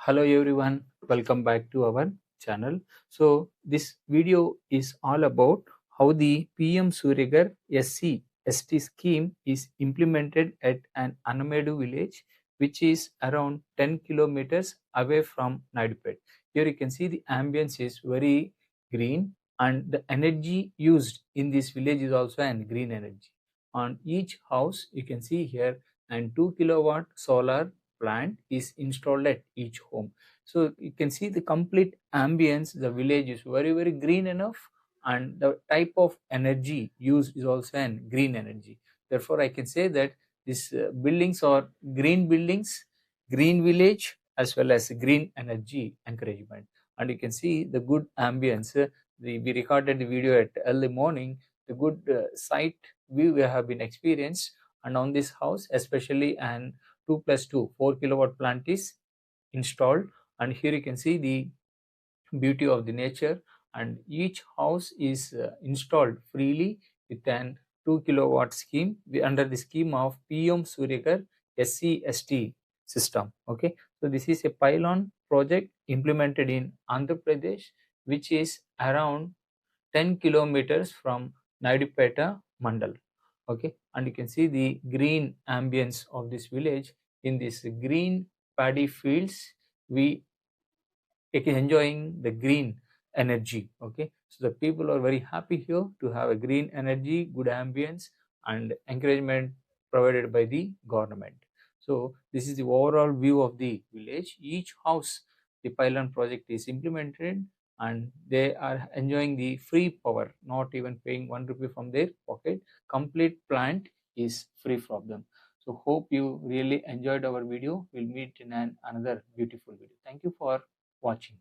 Hello everyone, welcome back to our channel. So this video is all about how the PM Surya Ghar SC ST scheme is implemented at an Annamedu village which is around 10 kilometers away from Naidupet. Here you can see the ambience is very green and the energy used in this village is also an green energy. On each house you can see here and 2 kilowatt solar plant is installed at each home. So you can see the complete ambience, the village is very green enough, and the type of energy used is also an green energy. Therefore I can say that these buildings are green buildings, green village, as well as green energy encouragement. And you can see the good ambience. We recorded the video at early morning. The good sight view we have been experienced, and on this house especially an 2+2 4 kilowatt plant is installed. And here you can see the beauty of the nature, and each house is installed freely with an 2 kilowatt scheme under the scheme of PM Surya Ghar SC ST system. Okay, so this is a pylon project implemented in Andhra Pradesh, which is around 10 kilometers from Naidupet mandal. Okay, and you can see the green ambience of this village. In this green paddy fields, we enjoying the green energy. Okay, so the people are very happy here to have a green energy, good ambience, and encouragement provided by the government. So this is the overall view of the village. Each house the pylon project is implemented, and they are enjoying the free power, not even paying 1 rupee from their pocket. Complete plant is free from them. So hope you really enjoyed our video. We'll meet in another beautiful video. Thank you for watching.